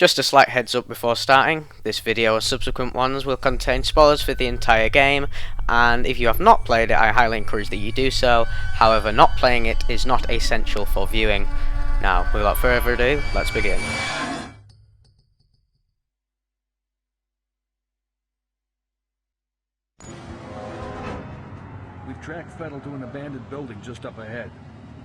Just a slight heads up before starting, this video or subsequent ones will contain spoilers for the entire game, and if you have not played it I highly encourage that you do so. However, not playing it is not essential for viewing. Now, without further ado, let's begin. We've tracked Fettel to an abandoned building just up ahead.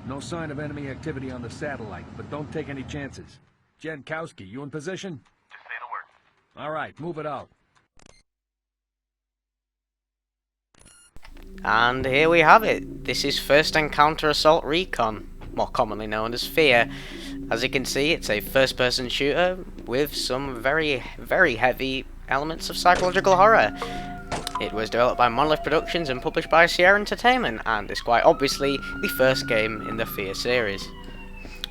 No sign of enemy activity on the satellite, but don't take any chances. Jankowski, you in position? Just say the word. All right, move it out. And here we have it. This is First Encounter Assault Recon, more commonly known as F.E.A.R. As you can see, it's a first-person shooter with some very heavy elements of psychological horror. It was developed by Monolith Productions and published by F.E.A.R Entertainment, and is quite obviously the first game in the F.E.A.R series.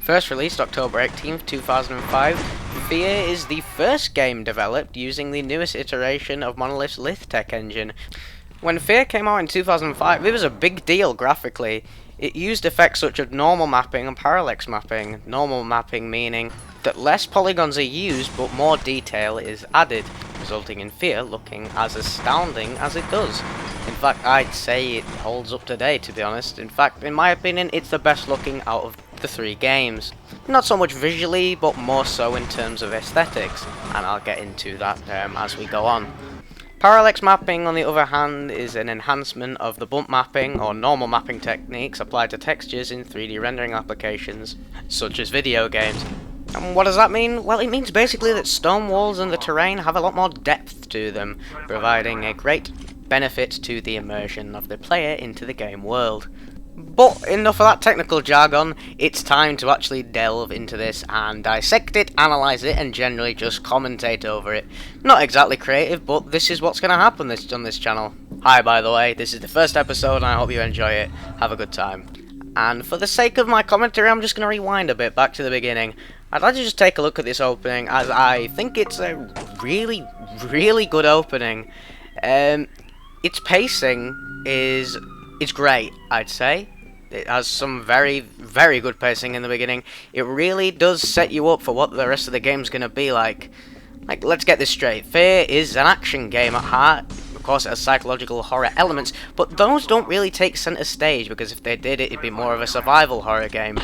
First released October 18th, 2005, F.E.A.R is the first game developed using the newest iteration of Monolith's Lithtech engine. When F.E.A.R came out in 2005, it was a big deal graphically. It used effects such as normal mapping and parallax mapping. Normal mapping meaning that less polygons are used but more detail is added, resulting in F.E.A.R looking as astounding as it does. In fact, I'd say it holds up today, to be honest. In fact, in my opinion, it's the best looking out of the three games. Not so much visually, but more so in terms of aesthetics, and I'll get into that as we go on. Parallax mapping, on the other hand, is an enhancement of the bump mapping or normal mapping techniques applied to textures in 3D rendering applications, such as video games. And what does that mean? Well, it means basically that stone walls and the terrain have a lot more depth to them, providing a great benefit to the immersion of the player into the game world. But enough of that technical jargon, it's time to actually delve into this and dissect it, analyse it, and generally just commentate over it. Not exactly creative, but this is what's going to happen on this channel. Hi, by the way, this is the first episode and I hope you enjoy it. Have a good time. And for the sake of my commentary, I'm just going to rewind a bit back to the beginning. I'd like to just take a look at this opening, as I think it's a really good opening. Its pacing is great, I'd say. It has some very good pacing in the beginning. It really does set you up for what the rest of the game's going to be like. Let's get this straight. F.E.A.R is an action game at heart. Of course, it has psychological horror elements, but those don't really take center stage, because if they did, it'd be more of a survival horror game.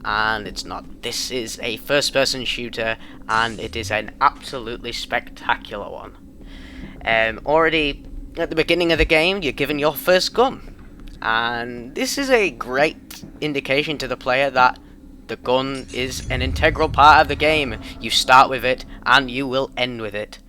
And it's not. This is a first-person shooter, and it is an absolutely spectacular one. Already at the beginning of the game, you're given your first gun. And this is a great indication to the player that the gun is an integral part of the game. You start with it, and you will end with it.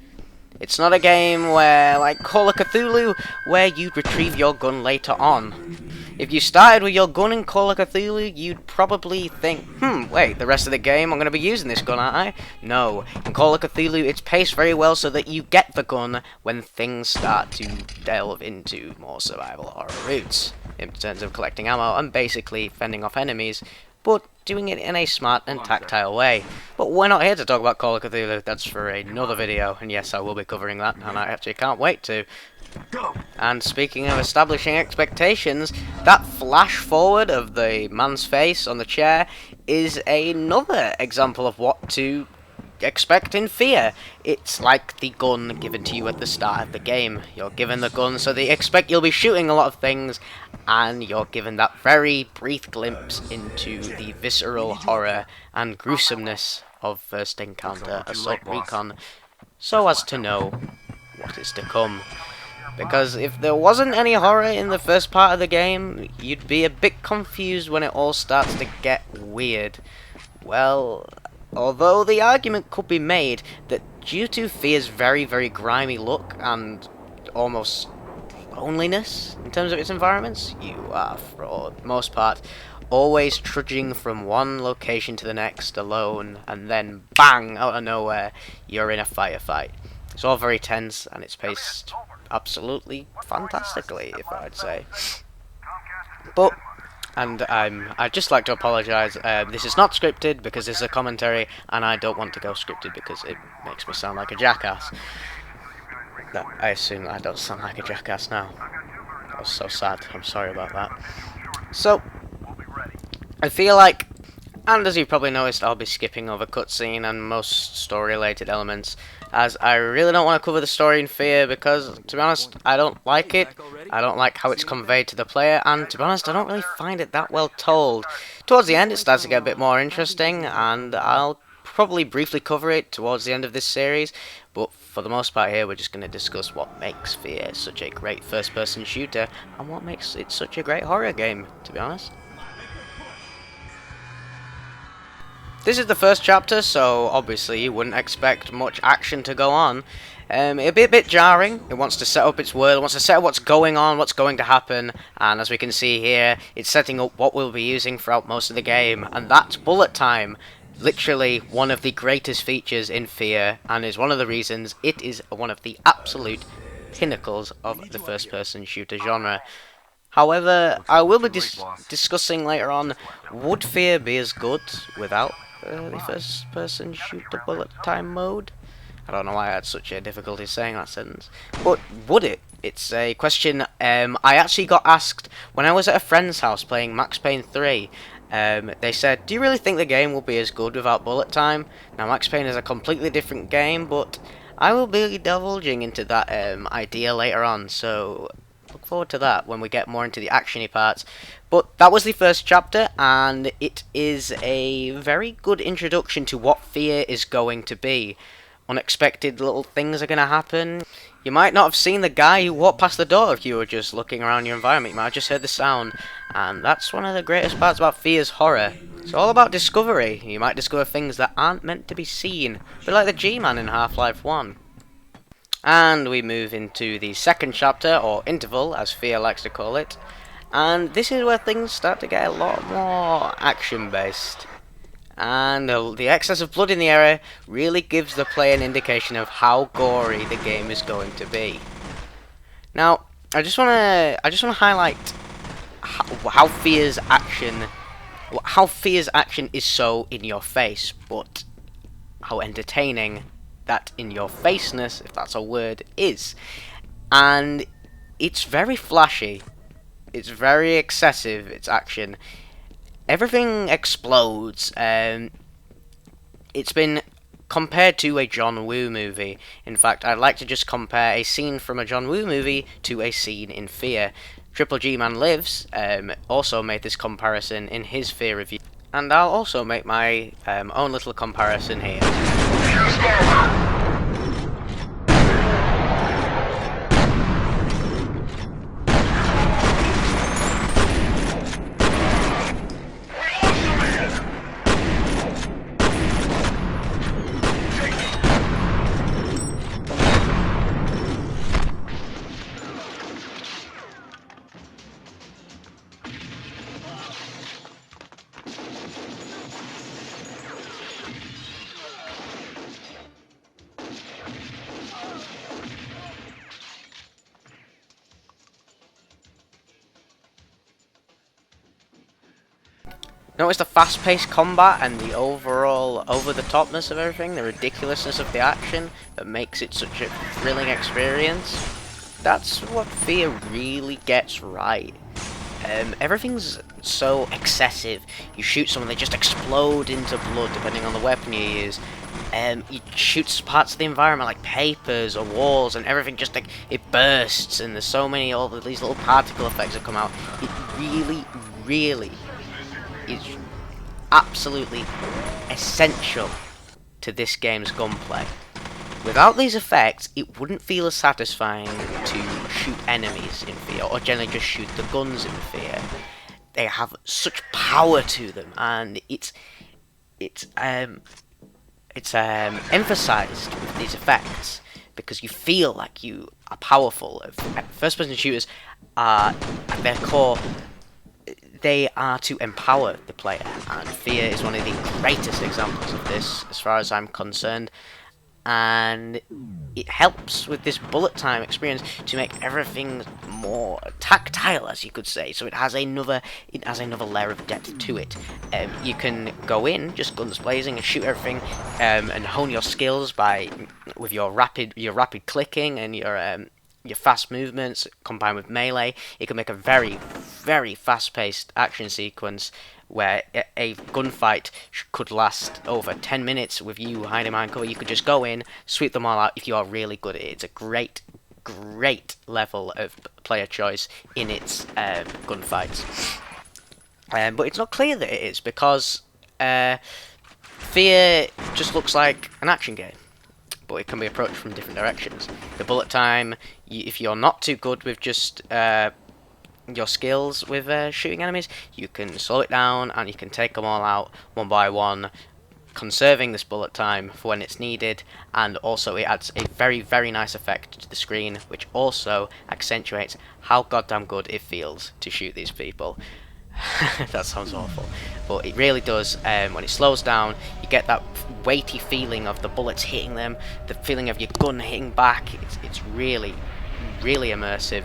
It's not a game where, like Call of Cthulhu, where you'd retrieve your gun later on. If you started with your gun in Call of Cthulhu, you'd probably think, wait, the rest of the game I'm going to be using this gun, aren't I? No. In Call of Cthulhu, it's paced very well so that you get the gun when things start to delve into more survival horror routes, in terms of collecting ammo and basically fending off enemies, but doing it in a smart and tactile way. But we're not here to talk about Call of Cthulhu, that's for another video, and yes, I will be covering that, and I actually can't wait to. And speaking of establishing expectations, that flash forward of the man's face on the chair is another example of what to expect in F.E.A.R. It's like the gun given to you at the start of the game. You're given the gun, so they expect you'll be shooting a lot of things, and you're given that very brief glimpse into the visceral horror and gruesomeness of First Encounter Assault Recon, so as to know what is to come. Because if there wasn't any horror in the first part of the game, you'd be a bit confused when it all starts to get weird. Well, although the argument could be made that due to F.E.A.R's very grimy look and almost loneliness in terms of its environments, you are, for the most part, always trudging from one location to the next alone, and then bang, out of nowhere, you're in a firefight. It's all very tense, and it's paced absolutely fantastically, if I'd say. But, and I'd just like to apologise, this is not scripted because this is a commentary, and I don't want to go scripted because it makes me sound like a jackass. No, I assume I don't sound like a jackass now. That was so sad, I'm sorry about that. So, I feel like And as you've probably noticed, I'll be skipping over cutscene and most story-related elements, as I really don't want to cover the story in F.E.A.R because, to be honest, I don't like it. I don't like how it's conveyed to the player, and to be honest, I don't really find it that well told. Towards the end, it starts to get a bit more interesting, and I'll probably briefly cover it towards the end of this series, but for the most part here, we're just going to discuss what makes F.E.A.R such a great first-person shooter, and what makes it such a great horror game, to be honest. This is the first chapter, so obviously you wouldn't expect much action to go on. It'll be a bit jarring. It wants to set up its world, it wants to set up what's going on, what's going to happen, and as we can see here, it's setting up what we'll be using throughout most of the game, and that's bullet time. Literally one of the greatest features in F.E.A.R, and is one of the reasons it is one of the absolute pinnacles of the first-person shooter genre. However, I will be discussing later on, would F.E.A.R be as good without the first-person shooter bullet time mode? I don't know why I had such a difficulty saying that sentence. But would it? It's a question I actually got asked when I was at a friend's house playing Max Payne 3. They said, do you really think the game will be as good without bullet time? Now, Max Payne is a completely different game, but I will be divulging into that idea later on, so look forward to that when we get more into the actiony parts. But that was the first chapter, and it is a very good introduction to what F.E.A.R is going to be. Unexpected little things are going to happen. You might not have seen the guy who walked past the door if you were just looking around your environment. You might have just heard the sound, and that's one of the greatest parts about F.E.A.R's horror. It's all about discovery. You might discover things that aren't meant to be seen, a bit like the G-Man in Half-Life 1. And we move into the second chapter, or interval, as F.E.A.R likes to call it. And this is where things start to get a lot more action-based. And the excess of blood in the area really gives the player an indication of how gory the game is going to be. Now, I just want to highlight how F.E.A.R's action is so in your face, but how entertaining that in your faceness, if that's a word, is. And it's very flashy. It's very excessive, its action. Everything explodes. It's been compared to a John Woo movie. In fact, I'd like to just compare a scene from a John Woo movie to a scene in F.E.A.R. Triple G Man Lives also made this comparison in his F.E.A.R review. And I'll also make my own little comparison here. Notice the fast-paced combat and the overall over-the-topness of everything, the ridiculousness of the action that makes it such a thrilling experience. That's what F.E.A.R really gets right. Everything's so excessive. You shoot someone, they just explode into blood depending on the weapon you use. You shoot parts of the environment like papers or walls, and everything just like it bursts, and there's so many all of these little particle effects that come out. It really is absolutely essential to this game's gunplay. Without these effects, it wouldn't feel as satisfying to shoot enemies in F.E.A.R, or generally just shoot the guns in F.E.A.R. They have such power to them, and it's emphasized with these effects because you feel like you are powerful. First-person shooters are, at their core, they are to empower the player, and F.E.A.R is one of the greatest examples of this, as far as I'm concerned. And it helps with this bullet time experience to make everything more tactile, as you could say. So it has another layer of depth to it. You can go in just guns blazing and shoot everything, and hone your skills with your rapid clicking and your your fast movements combined with melee, it can make a very, very fast-paced action sequence where a gunfight could last over 10 minutes with you hiding behind cover. You could just go in, sweep them all out if you are really good at it. It's a great, great level of player choice in its gunfights. But it's not clear that it is, because F.E.A.R just looks like an action game, but it can be approached from different directions. The bullet time, if you're not too good with just your skills with shooting enemies, you can slow it down and you can take them all out one by one, conserving this bullet time for when it's needed, and also it adds a very, very nice effect to the screen, which also accentuates how goddamn good it feels to shoot these people. That sounds awful, but it really does. When it slows down, you get that weighty feeling of the bullets hitting them, the feeling of your gun hitting back. It's really, really immersive,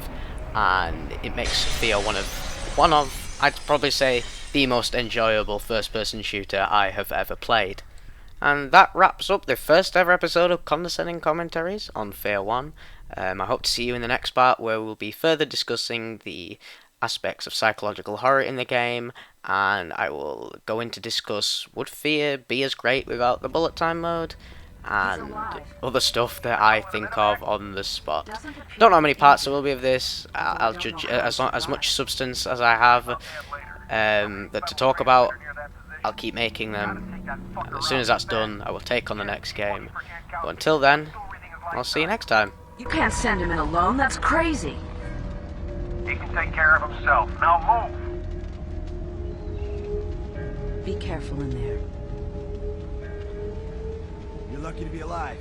and it makes F.E.A.R one of I'd probably say the most enjoyable first-person shooter I have ever played. And that wraps up the first ever episode of Condescending Commentaries on F.E.A.R 1. I hope to see you in the next part, where we'll be further discussing the aspects of psychological horror in the game, and I will go in to discuss, would F.E.A.R be as great without the bullet time mode, and other stuff that I think of on the spot. Don't know how many parts there will be of this. I'll judge as much substance as I have that to talk about. I'll keep making them, and as soon as that's done, I will take on the next game. But until then, I'll see you next time. You can't send him in alone, that's crazy. He can take care of himself. Now move! Be careful in there. You're lucky to be alive.